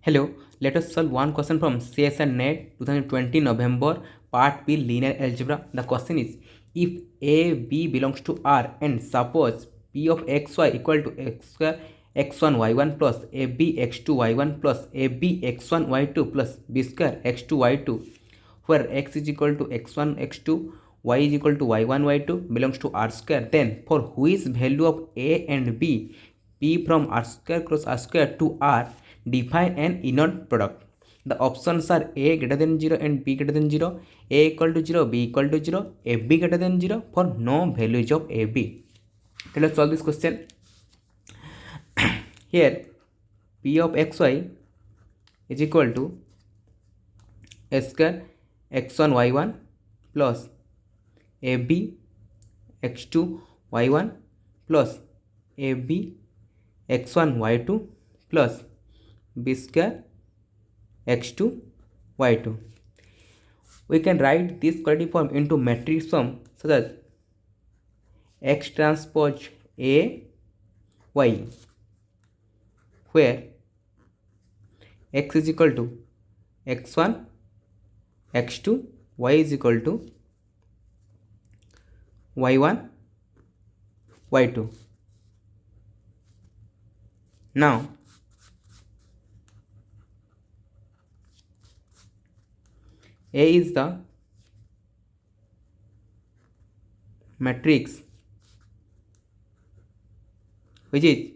Hello, let us solve one question from CSR NET 2020 November Part B Linear Algebra. The question is, if A, B belongs to R and suppose P of xy equal to x square x1 y1 plus AB x2 y1 plus AB x1 y2 plus B square x2 y2, where x is equal to x1 x2 y is equal to y1 y2 belongs to R square, then for which value of A and B, P from R square cross R square to R, define an inner product. The options are A greater than 0 and B greater than 0, A equal to 0, B equal to 0, AB greater than 0 for no values of AB. So let's solve this question. Here P of xy is equal to s square x1 y1 plus AB x2 y1 plus AB x1 y2 plus B square x2 y2. We can write this quadratic form into matrix form such as x transpose A y, where x is equal to x1 x2, y is equal to y1 y2. Now A is the matrix which is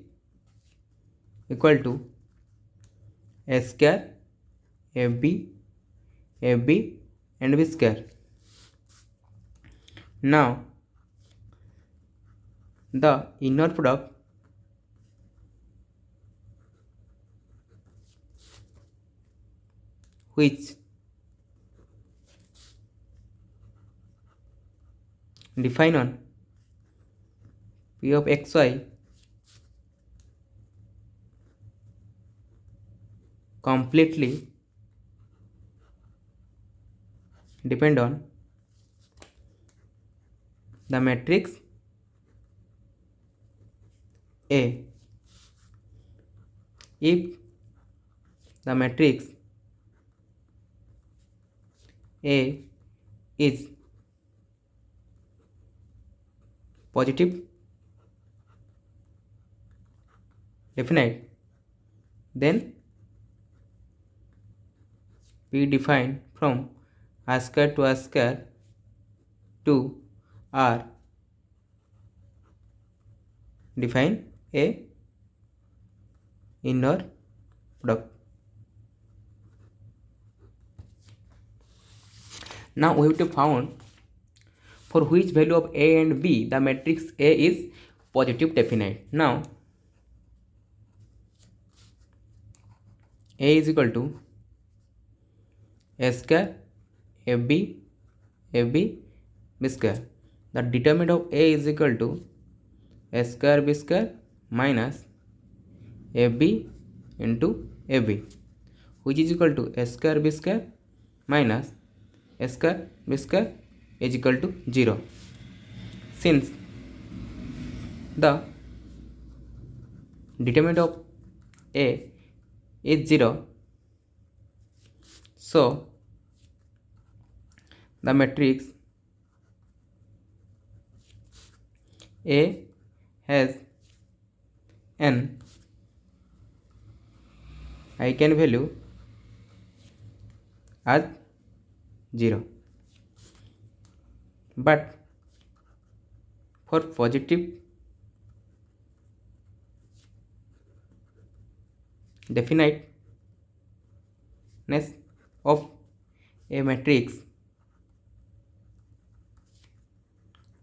equal to S square AB AB and B square. Now the inner product which define on P of xy completely depend on the matrix A. If the matrix A is positive definite, then we define from R square to R square to R, define a inner product. Now we have to found for which value of A and B the matrix A is positive definite. Now A is equal to S square AB AB B square. The determinant of A is equal to S square B square minus AB into AB, which is equal to S square B square minus S square B square is equal to 0. Since the determinant of A is 0, so the matrix A has an eigenvalue as 0. But for positive definiteness of a matrix,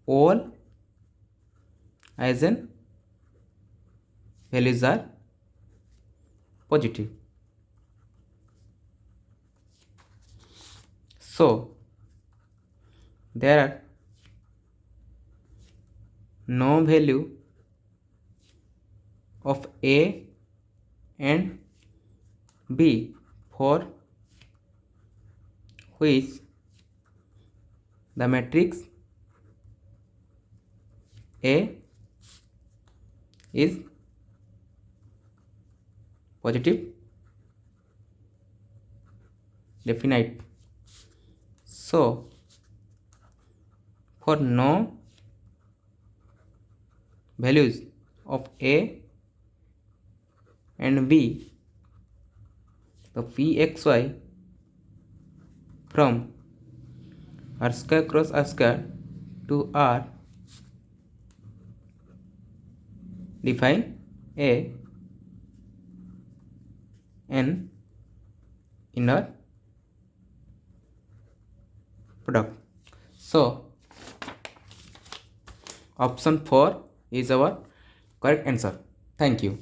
all eigenvalues are positive. So there are no value of A and B for which the matrix A is positive definite. So for no values of a and b, the pxy from r square cross r square to r define a an inner product. So option 4 is our correct answer. Thank you.